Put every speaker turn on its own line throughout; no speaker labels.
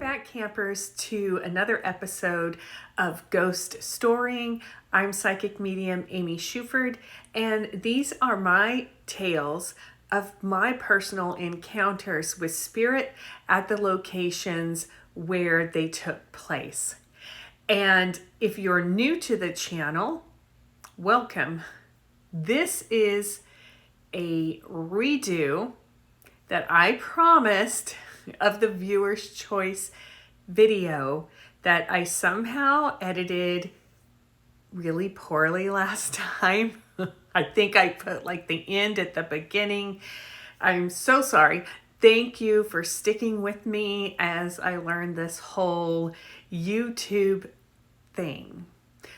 back, campers, to another episode of Ghost Storing. I'm Psychic Medium Amy Shuford, and these are my tales of my personal encounters with spirit at the locations where they took place. And if you're new to the channel, welcome. This is a redo that I promised of the viewer's choice video that I somehow edited really poorly last time. I think I put like the end at the beginning. I'm so sorry. Thank you for sticking with me as I learned this whole YouTube thing.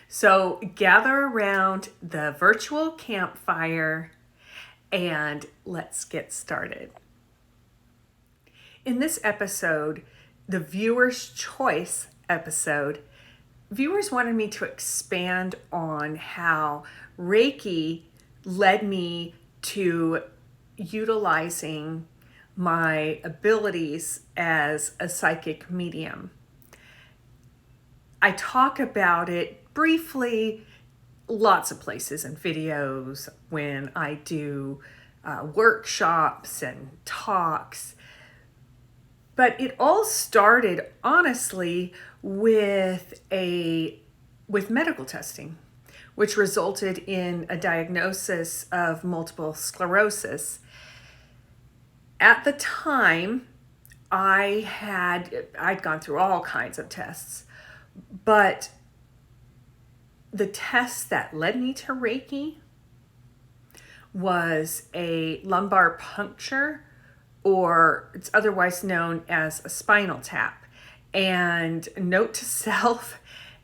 So gather around the virtual campfire and let's get started. In this episode, the viewer's choice episode, viewers wanted me to expand on how Reiki led me to utilizing my abilities as a psychic medium. I talk about it briefly, lots of places and videos when I do workshops and talks. But it all started, honestly, with medical testing, which resulted in a diagnosis of multiple sclerosis. At the time, I'd gone through all kinds of tests, but the test that led me to Reiki was a lumbar puncture, or it's otherwise known as a spinal tap. And note to self,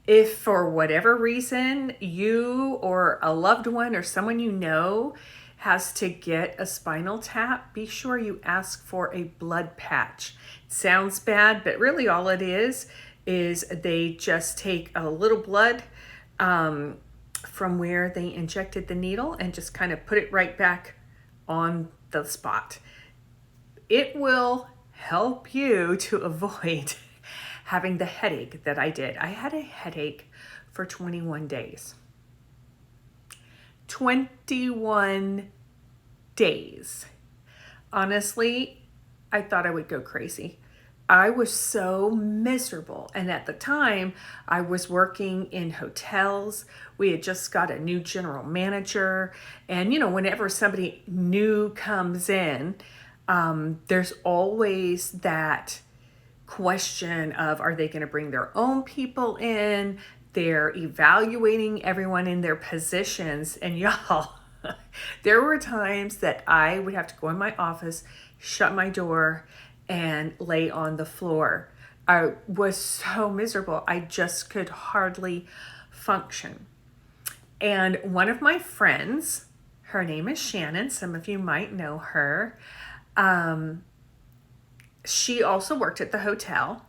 if for whatever reason you or a loved one or someone you know has to get a spinal tap, be sure you ask for a blood patch. It sounds bad, but really all it is they just take a little blood from where they injected the needle and just kind of put it right back on the spot. It will help you to avoid having the headache that I did. I had a headache for 21 days. 21 days. Honestly, I thought I would go crazy. I was so miserable. And at the time, I was working in hotels. We had just got a new general manager. And, whenever somebody new comes in, there's always that question of, are they going to bring their own people in? They're evaluating everyone in their positions. And y'all, there were times that I would have to go in my office, shut my door, and lay on the floor. I was so miserable. I just could hardly function. And one of my friends, her name is Shannon. Some of you might know her. She also worked at the hotel,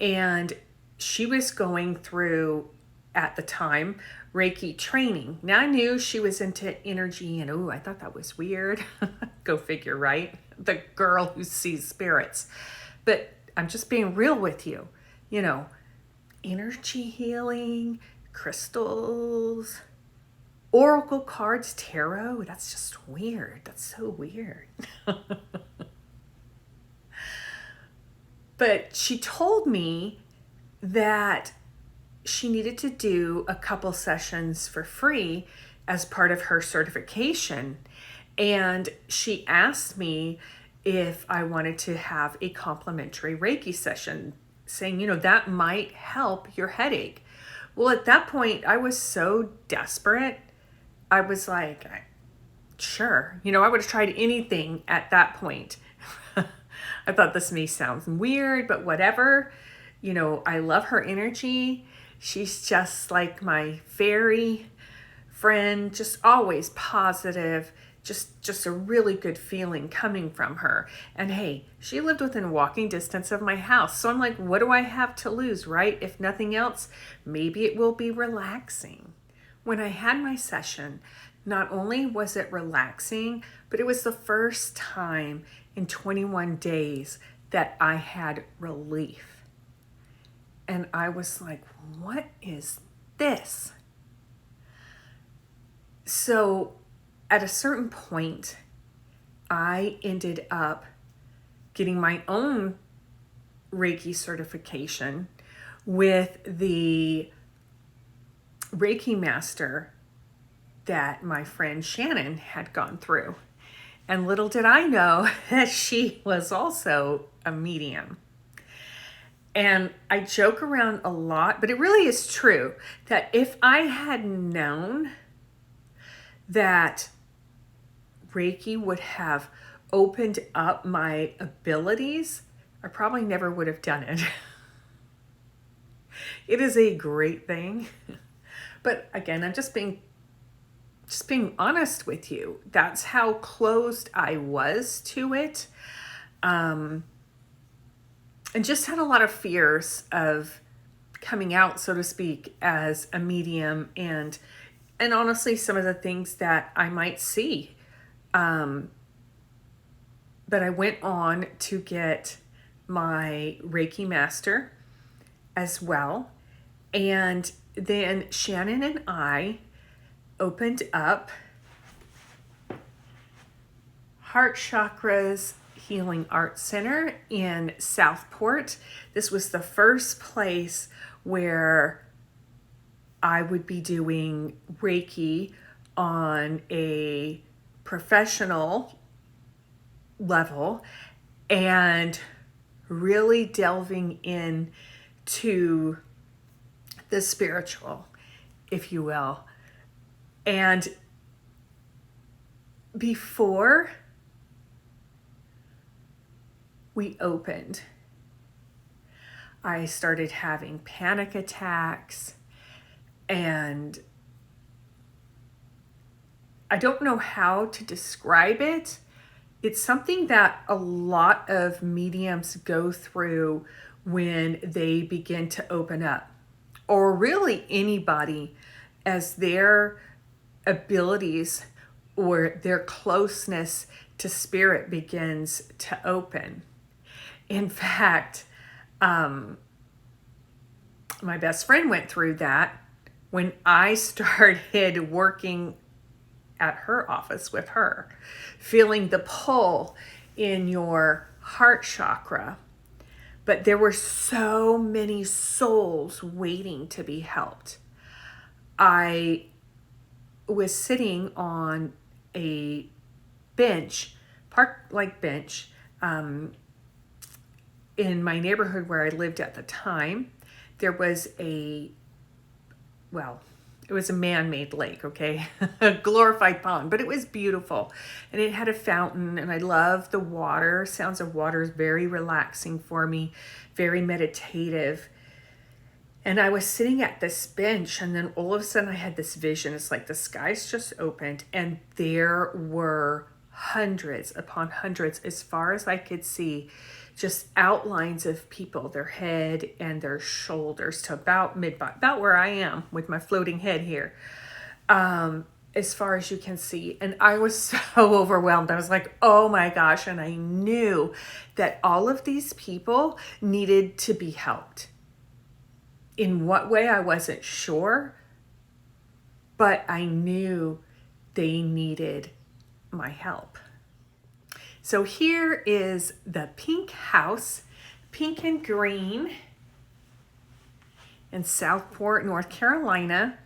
and she was going through, at the time, Reiki training. Now I knew she was into energy, and I thought that was weird. Go figure, right? The girl who sees spirits. But I'm just being real with you. Energy healing, crystals, oracle cards, tarot. That's just weird. That's so weird. But she told me that she needed to do a couple sessions for free as part of her certification. And she asked me if I wanted to have a complimentary Reiki session, saying, that might help your headache. Well, at that point, I was so desperate. I was like, sure. I would have tried anything at that point. I thought this may sound weird, but whatever. I love her energy. She's just like my fairy friend, just always positive, just a really good feeling coming from her. And hey, she lived within walking distance of my house. So I'm like, what do I have to lose, right? If nothing else, maybe it will be relaxing. When I had my session, not only was it relaxing, but it was the first time in 21 days that I had relief. And I was like, what is this? So at a certain point, I ended up getting my own Reiki certification with the Reiki master that my friend Shannon had gone through. And little did I know that she was also a medium. And I joke around a lot, but it really is true that if I had known that Reiki would have opened up my abilities, I probably never would have done it. It is a great thing. But again, I'm just being honest with you. That's how closed I was to it. And just had a lot of fears of coming out, so to speak, as a medium, and honestly, some of the things that I might see. But I went on to get my Reiki master as well. And then Shannon and I opened up Heart Chakras Healing Art Center in Southport. This was the first place where I would be doing Reiki on a professional level and really delving into the spiritual, if you will. And before we opened, I started having panic attacks, and I don't know how to describe it. It's something that a lot of mediums go through when they begin to open up, or really anybody, as their abilities or their closeness to spirit begins to open. In fact, my best friend went through that when I started working at her office with her, feeling the pull in your heart chakra. But there were so many souls waiting to be helped. I was sitting on a bench, park-like bench, in my neighborhood where I lived at the time. There was it was a man-made lake, okay? A glorified pond, but it was beautiful. And it had a fountain, and I love the water. Sounds of water is very relaxing for me, very meditative. And I was sitting at this bench, and then all of a sudden I had this vision. It's like the skies just opened, and there were hundreds upon hundreds, as far as I could see, just outlines of people, their head and their shoulders to about mid-body, about where I am with my floating head here, as far as you can see. And I was so overwhelmed. I was like, oh my gosh. And I knew that all of these people needed to be helped. In what way, I wasn't sure, but I knew they needed my help. So here is the pink house, pink and green, in Southport, North Carolina.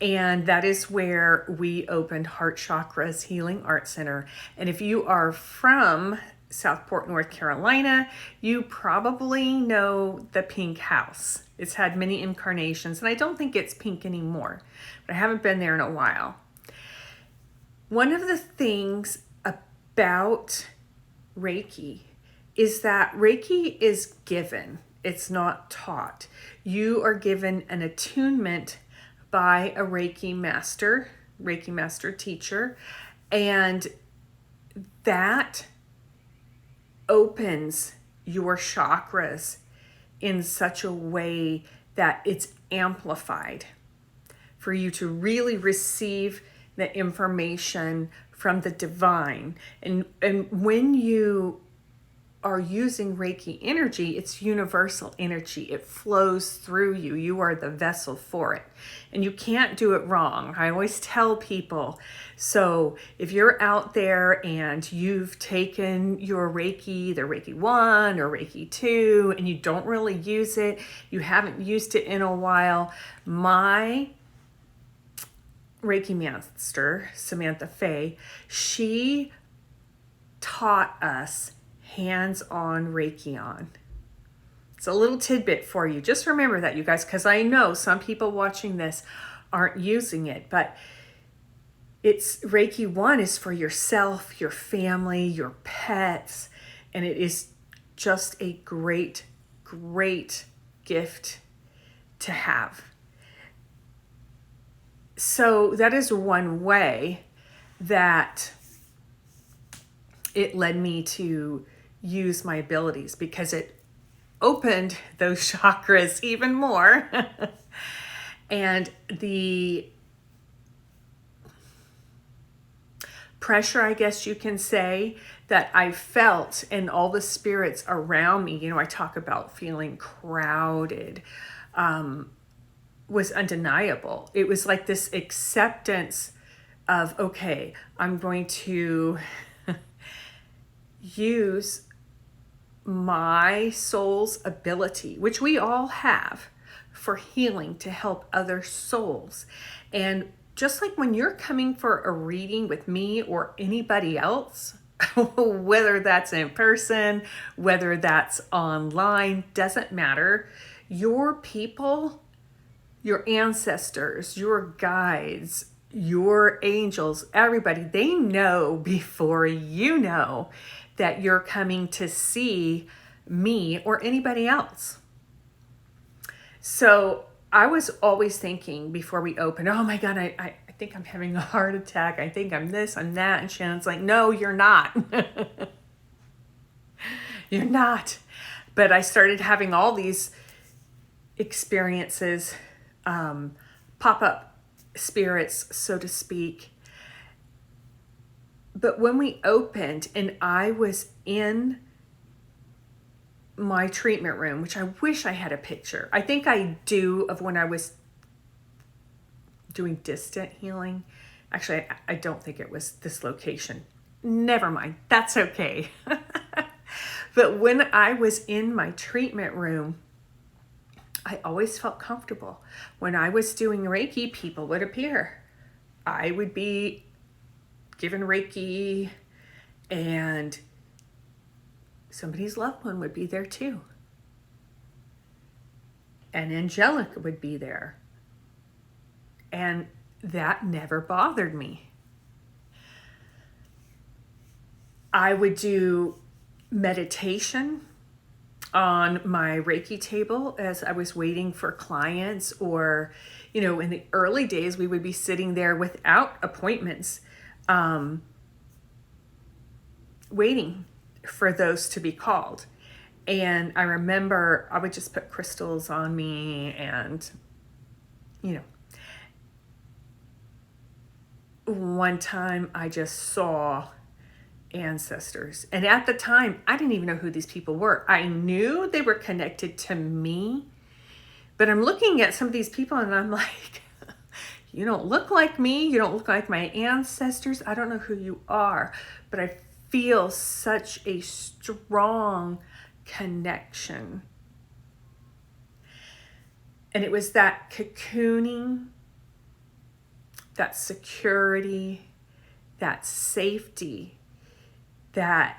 And that is where we opened Heart Chakras Healing Art Center. And if you are from Southport, North Carolina, you probably know the pink house. It's had many incarnations, and I don't think it's pink anymore, but I haven't been there in a while. One of the things about Reiki is that Reiki is given. It's not taught. You are given an attunement by a Reiki master teacher, and that opens your chakras in such a way that it's amplified for you to really receive the information from the divine. And when you are using Reiki energy, it's universal energy. It flows through you. You are the vessel for it. And you can't do it wrong. I always tell people, so if you're out there and you've taken your Reiki, the Reiki 1 or Reiki 2, and you don't really use it, you haven't used it in a while, my Reiki master, Samantha Faye, she taught us hands-on Reiki on. It's a little tidbit for you. Just remember that, you guys, because I know some people watching this aren't using it, but it's Reiki 1 is for yourself, your family, your pets, and it is just a great, great gift to have. So that is one way that it led me to use my abilities, because it opened those chakras even more. And the pressure, I guess you can say, that I felt and all the spirits around me, I talk about feeling crowded, was undeniable. It was like this acceptance of, okay, I'm going to use my soul's ability, which we all have, for healing to help other souls. And just like when you're coming for a reading with me or anybody else, whether that's in person, whether that's online, doesn't matter. Your people, your ancestors, your guides, your angels, everybody, they know before you know that you're coming to see me or anybody else. So I was always thinking before we opened, oh my God, I think I'm having a heart attack. I think I'm this, I'm that. And Shannon's like, no, you're not. You're not. But I started having all these experiences, pop-up spirits, so to speak. But when we opened and I was in my treatment room, which I wish I had a picture. I think I do, of when I was doing distant healing. Actually, I don't think it was this location. Never mind. That's okay. But when I was in my treatment room, I always felt comfortable. When I was doing Reiki, people would appear. I would be given Reiki, and somebody's loved one would be there too. And angelic would be there. And that never bothered me. I would do meditation on my Reiki table as I was waiting for clients, or, in the early days, we would be sitting there without appointments, waiting for those to be called. And I remember I would just put crystals on me, and, one time I just saw ancestors. And at the time, I didn't even know who these people were. I knew they were connected to me, but I'm looking at some of these people and I'm like, you don't look like me. You don't look like my ancestors. I don't know who you are, but I feel such a strong connection. And it was that cocooning, that security, that safety that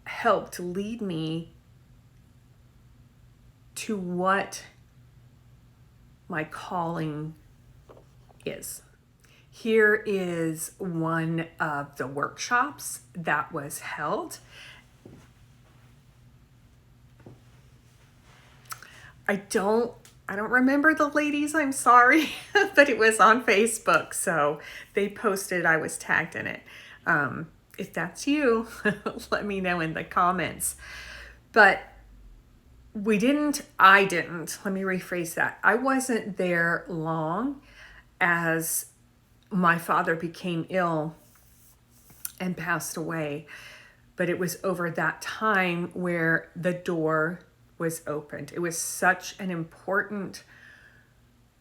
helped lead me to what my calling is. Here is one of the workshops that was held. I don't remember the ladies, I'm sorry, but it was on Facebook, so they posted, I was tagged in it. If that's you, let me know in the comments. But I didn't, let me rephrase that. I wasn't there long as my father became ill and passed away. but it was over that time where the door was opened. It was such an important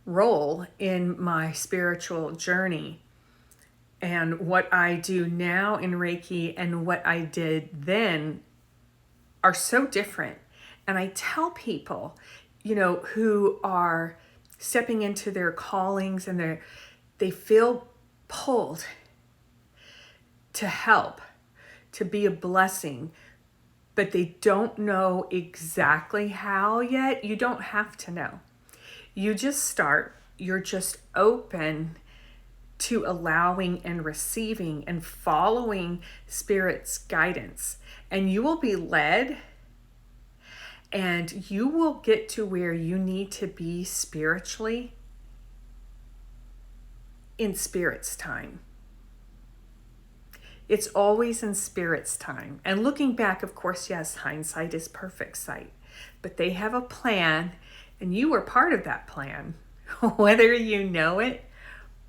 role in my spiritual journey. And what I do now in Reiki and what I did then are so different. And I tell people, who are stepping into their callings and they feel pulled to help, to be a blessing, but they don't know exactly how yet. You don't have to know. You just start. You're just open to allowing and receiving and following Spirit's guidance. And you will be led, and you will get to where you need to be spiritually in Spirit's time. It's always in Spirit's time. And looking back, of course, yes, hindsight is perfect sight. But they have a plan, and you were part of that plan, whether you know it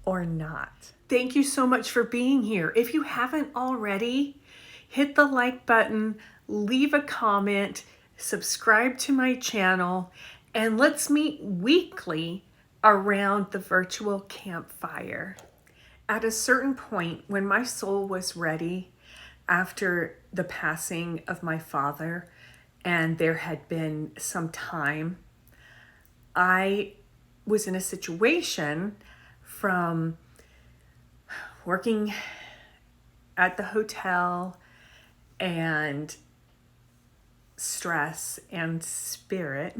or not. Thank you so much for being here. If you haven't already, hit the like button, leave a comment, subscribe to my channel, and let's meet weekly around the virtual campfire. At a certain point, when my soul was ready after the passing of my father, and there had been some time, I was in a situation from working at the hotel and stress and Spirit.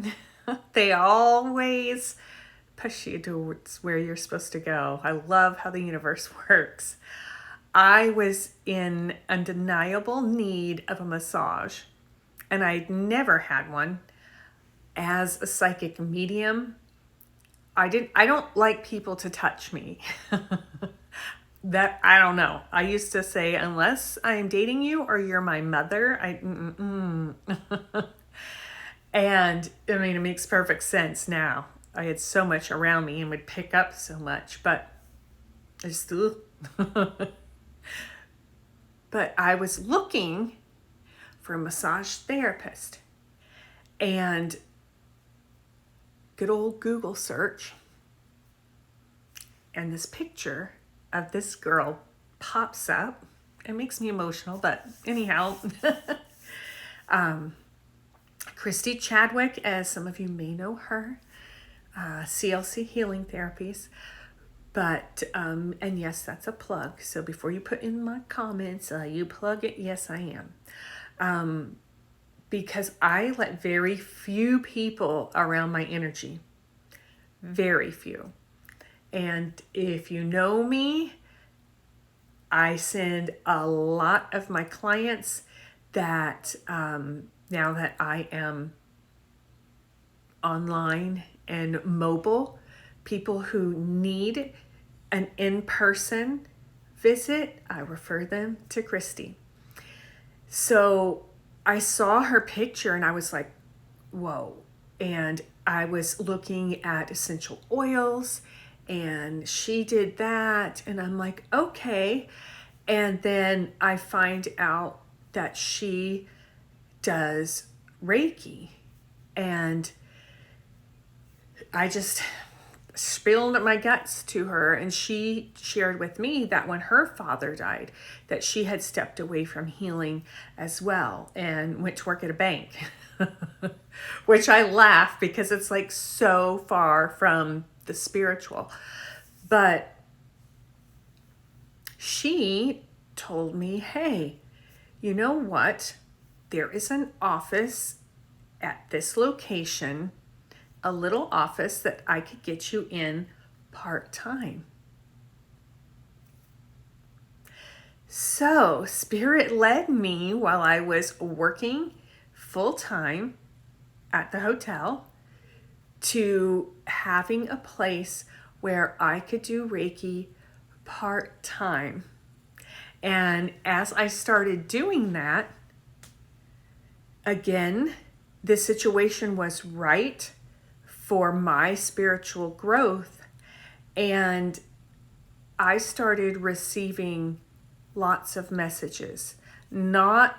They always push you towards where you're supposed to go. I love how the universe works. I was in undeniable need of a massage, and I'd never had one. As a psychic medium, I don't like people to touch me. That, I don't know. I used to say, unless I'm dating you or you're my mother, And I mean, it makes perfect sense now. I had so much around me and would pick up so much, but I just, but I was looking for a massage therapist, and good old Google search, and this picture of this girl pops up. It makes me emotional, but anyhow, Christy Chadwick, as some of you may know her, CLC Healing Therapies. But, and yes, that's a plug. So before you put in my comments, you plug it. Yes, I am. Because I let very few people around my energy. Very few. And if you know me, I send a lot of my clients that, now that I am online and mobile, people who need an in-person visit, I refer them to Christy. So I saw her picture and I was like, whoa. And I was looking at essential oils, and she did that. And I'm like, okay. And then I find out that she does Reiki. And I just spilled my guts to her, and she shared with me that when her father died, that she had stepped away from healing as well and went to work at a bank. Which I laugh because it's like so far from the spiritual. But she told me, hey, you know what? There is an office at this location, a little office that I could get you in part-time. So Spirit led me while I was working full-time at the hotel to having a place where I could do Reiki part-time. And as I started doing that, again, the situation was right for my spiritual growth, and I started receiving lots of messages, not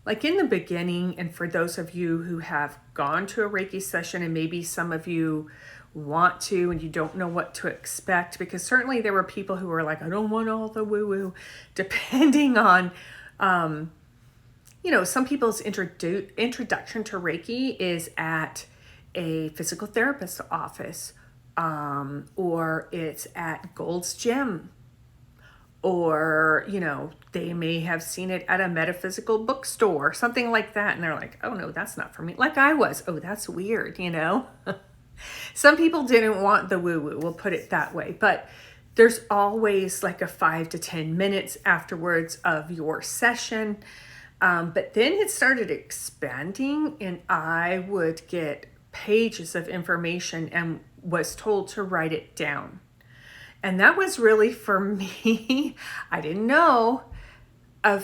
like in the beginning, and for those of you who have gone to a Reiki session, and maybe some of you want to and you don't know what to expect, because certainly there were people who were like, I don't want all the woo-woo, depending on, some people's introduction to Reiki is at a physical therapist's office, or it's at Gold's Gym, or, they may have seen it at a metaphysical bookstore, something like that. And they're like, oh no, that's not for me. Like I was, oh, that's weird, Some people didn't want the woo-woo, we'll put it that way. But there's always like a 5 to 10 minutes afterwards of your session. But then it started expanding, and I would get pages of information and was told to write it down. And that was really, for me, I didn't know, a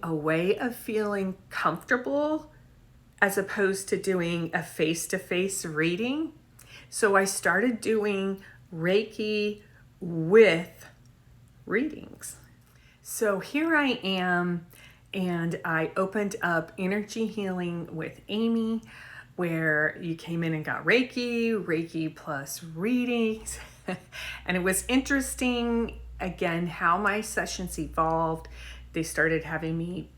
way of feeling comfortable as opposed to doing a face-to-face reading. So I started doing Reiki with readings. So here I am, and I opened up Energy Healing with Amy, where you came in and got Reiki plus readings. And it was interesting, again, how my sessions evolved. They started having me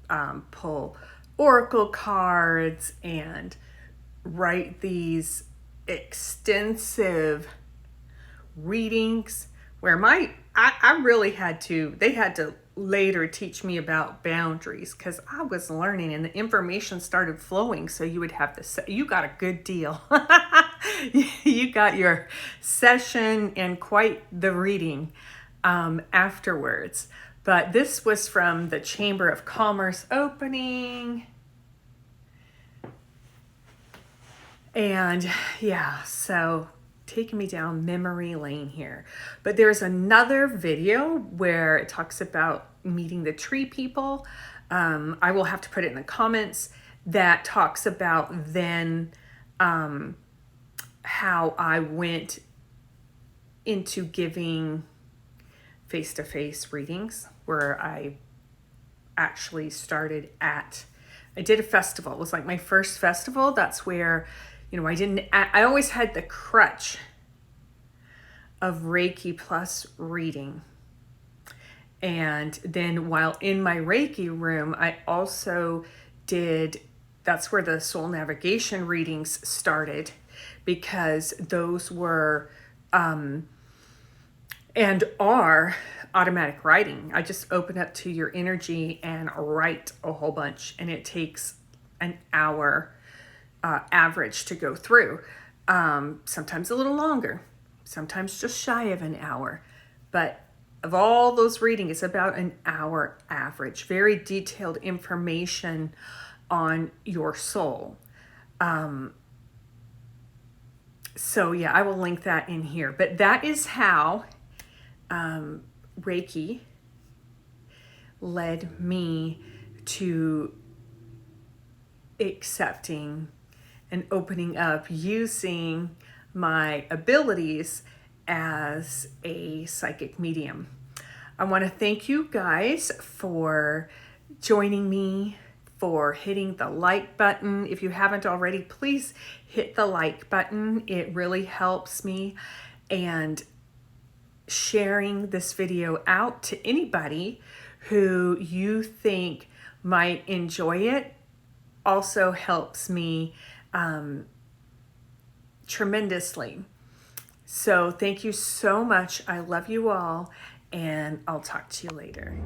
pull oracle cards and write these extensive readings where I really they had to later teach me about boundaries, because I was learning and the information started flowing. So you would have you got a good deal. You got your session and quite the reading afterwards. But this was from the Chamber of Commerce opening. And yeah, so taking me down memory lane here. But there's another video where it talks about meeting the tree people. I will have to put it in the comments, that talks about then how I went into giving face-to-face readings, where I actually started I did a festival. It was like my first festival. That's where, I always had the crutch of Reiki plus reading. And then while in my Reiki room, I also that's where the soul navigation readings started, because those were, and are automatic writing. I just open up to your energy and write a whole bunch, and it takes an hour average to go through. Sometimes a little longer, sometimes just shy of an hour. But of all those readings, it's about an hour average. Very detailed information on your soul. So yeah, I will link that in here. But that is how Reiki led me to accepting and opening up, using my abilities as a psychic medium. I want to thank you guys for joining me, for hitting the like button. If you haven't already, please hit the like button. It really helps me. And sharing this video out to anybody who you think might enjoy it also helps me tremendously. So thank you so much. I love you all, and I'll talk to you later.